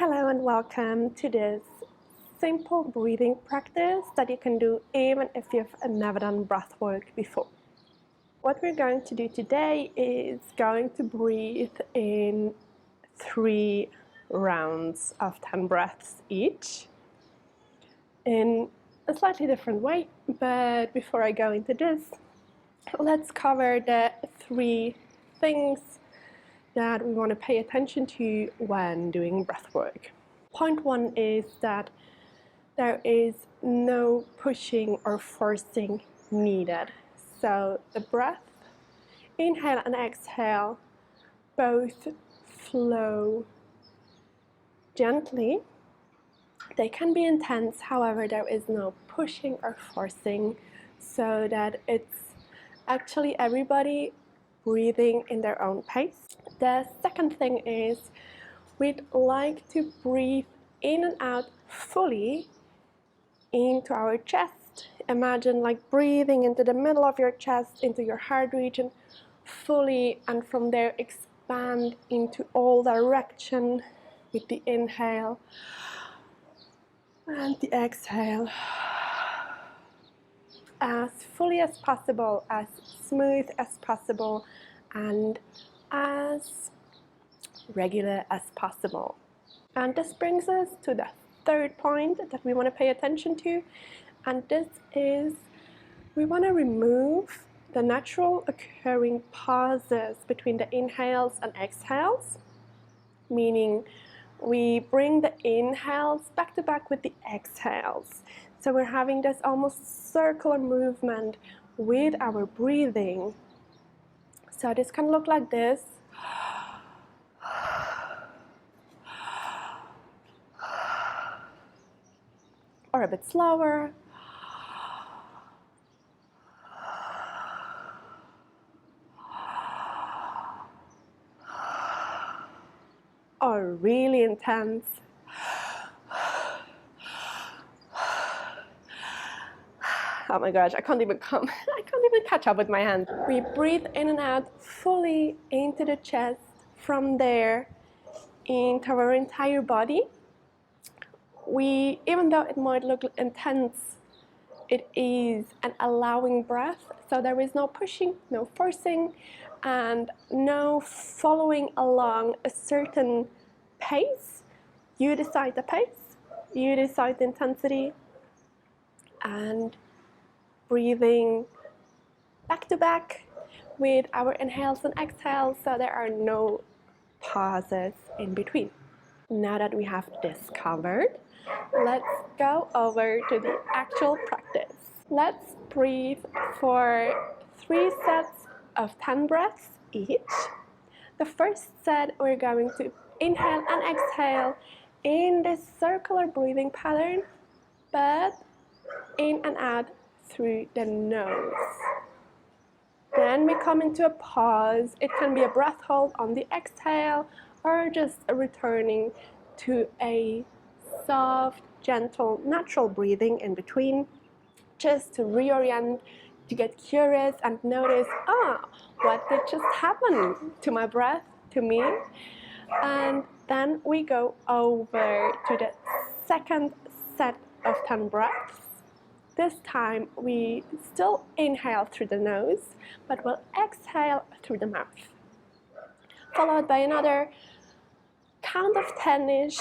Hello and welcome to this simple breathing practice that you can do even if you've never done breath work before. What we're going to do today is going to breathe in 3 rounds of 10 breaths each in a slightly different way. But before I go into this, let's cover the 3 things that we want to pay attention to when doing breath work. Point 1 is that there is no pushing or forcing needed. So the breath, inhale and exhale, both flow gently. They can be intense, however, there is no pushing or forcing, so that it's actually everybody breathing in their own pace. The second thing is we'd like to breathe in and out fully into our chest. Imagine like breathing into the middle of your chest, into your heart region fully, and from there expand into all direction with the inhale and the exhale. As fully as possible, as smooth as possible, and as regular as possible. And this brings us to the third point that we want to pay attention to, and this is we want to remove the natural occurring pauses between the inhales and exhales, meaning we bring the inhales back to back with the exhales. So we're having this almost circular movement with our breathing. So this can look like this. Or a bit slower. Or really intense. Oh my gosh, I can't even catch up with my hands. We breathe in and out fully into the chest, from there into our entire body. Even though it might look intense, it is an allowing breath, so there is no pushing, no forcing, and no following along a certain pace. You decide the pace, you decide the intensity, and breathing back to back with our inhales and exhales, so there are no pauses in between. Now that we have this covered, let's go over to the actual practice. Let's breathe for 3 sets of 10 breaths each. The first set, we're going to inhale and exhale in this circular breathing pattern, but in and out through the nose. Then we come into a pause. It can be a breath hold on the exhale, or just a returning to a soft, gentle, natural breathing in between, just to reorient, to get curious and notice, what did just happen to my breath, to me? And then we go over to the second set of 10 breaths. This time we still inhale through the nose, but we'll exhale through the mouth. Followed by another count of 10-ish,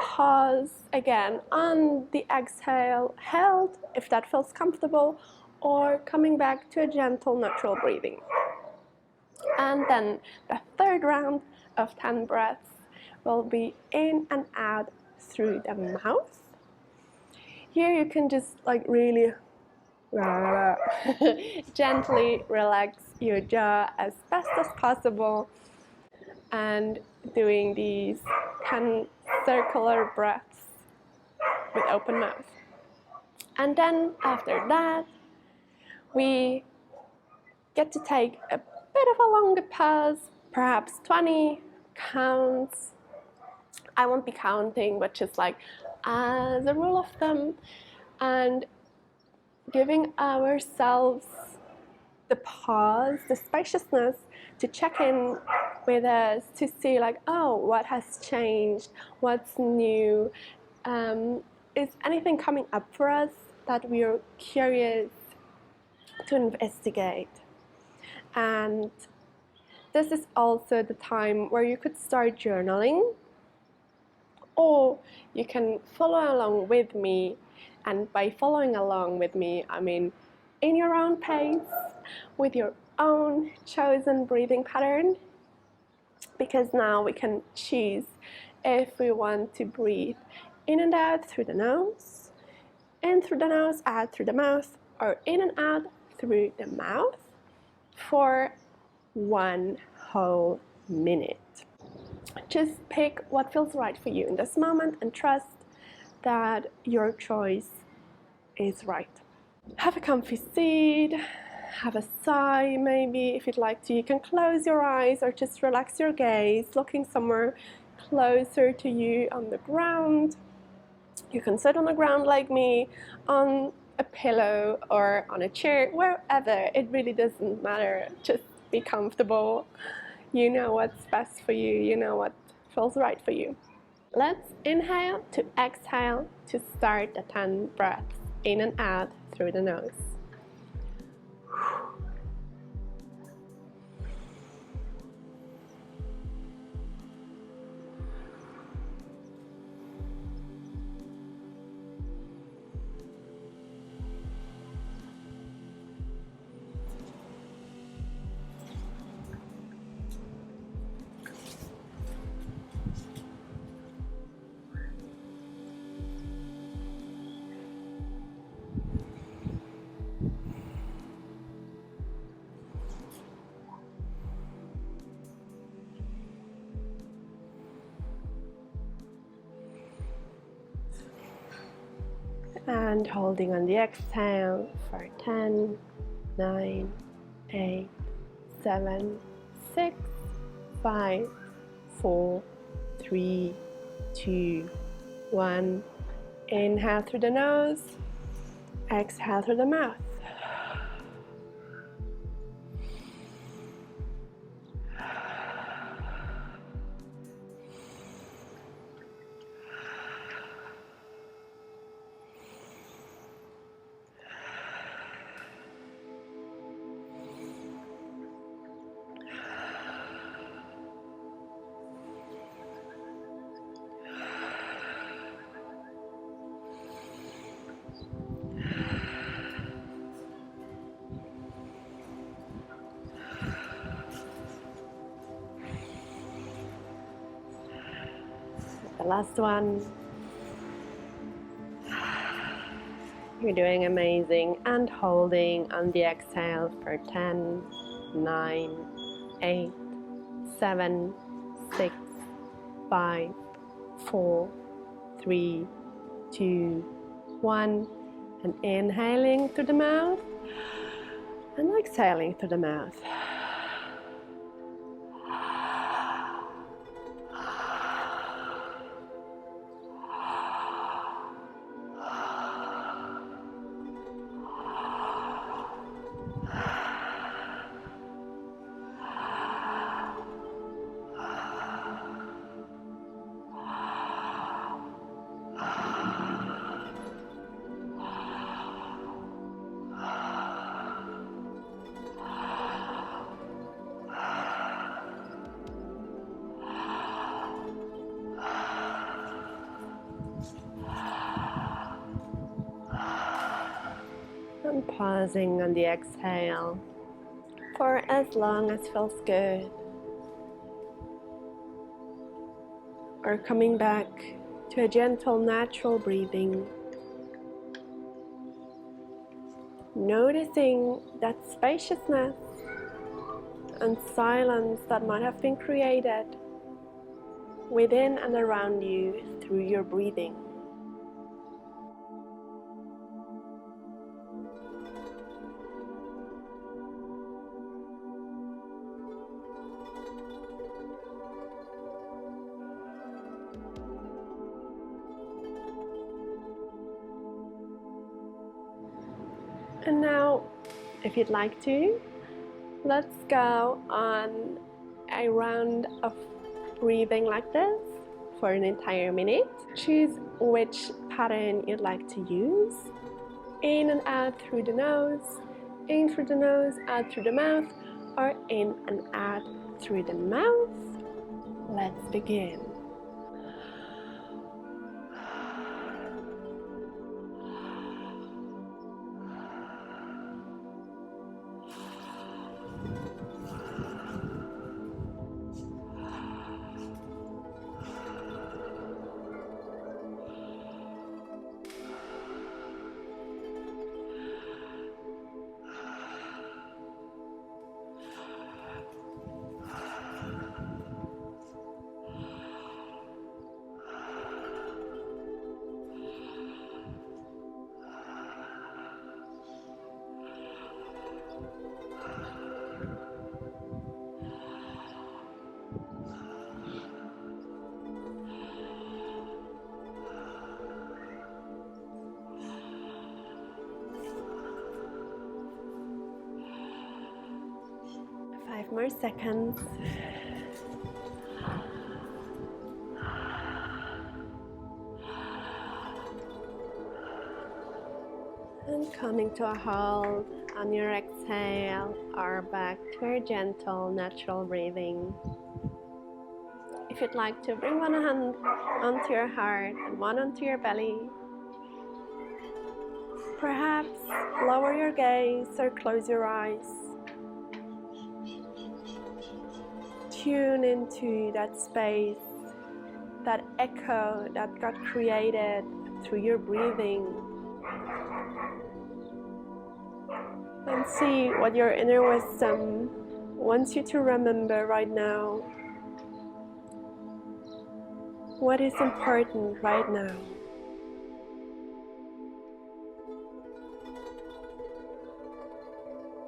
pause again on the exhale, held if that feels comfortable, or coming back to a gentle natural breathing. And then the third round of 10 breaths will be in and out through the mouth. Here you can just like really gently relax your jaw as best as possible, and doing these 10 circular breaths with open mouth. And then after that, we get to take a bit of a longer pause, perhaps 20 counts. I won't be counting, but just like as a rule of thumb, and giving ourselves the pause, the spaciousness to check in with us, to see like, oh, what has changed, what's new, is anything coming up for us that we are curious to investigate. And this is also the time where you could start journaling, or you can follow along with me. And by following along with me, I mean in your own pace, with your own chosen breathing pattern, because now we can choose if we want to breathe in and out through the nose, in through the nose, out through the mouth, or in and out through the mouth for 1 whole minute. Just pick what feels right for you in this moment and trust that your choice is right. Have a comfy seat, have a sigh maybe. If you'd like to, you can close your eyes or just relax your gaze, looking somewhere closer to you on the ground. You can sit on the ground like me, on a pillow or on a chair, wherever. It really doesn't matter. Just be comfortable. You know what's best for you. You know what feels right for you. Let's inhale to exhale to start the 10 breaths in and out through the nose. And holding on the exhale for 10, 9, 8, 7, 6, 5, 4, 3, 2, 1. Inhale through the nose, exhale through the mouth. The last one. You're doing amazing. And holding on the exhale for 10, 9, 8, 7, 6, 5, 4, 3, 2, 1. And inhaling through the mouth and exhaling through the mouth. And pausing on the exhale for as long as feels good. Or coming back to a gentle, natural breathing. Noticing that spaciousness and silence that might have been created within and around you through your breathing. And now, if you'd like to, Let's go on a round of breathing like this for an entire minute. Choose which pattern you'd like to use. In and out through the nose, in through the nose, out through the mouth, or in and out through the mouth. Let's begin. Five more seconds. And coming to a halt on your exhale, or back to a gentle, natural breathing. If you'd like to bring one hand onto your heart and one onto your belly, perhaps lower your gaze or close your eyes. Tune into that space, that echo that got created through your breathing. And see what your inner wisdom wants you to remember right now. What is important right now?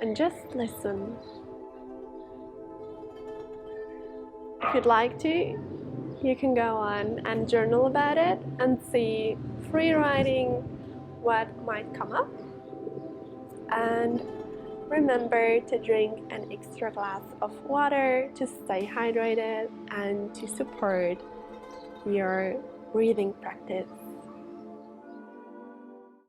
And just listen. If you'd like to, you can go on and journal about it and see, free writing what might come up. And remember to drink an extra glass of water to stay hydrated and to support your breathing practice.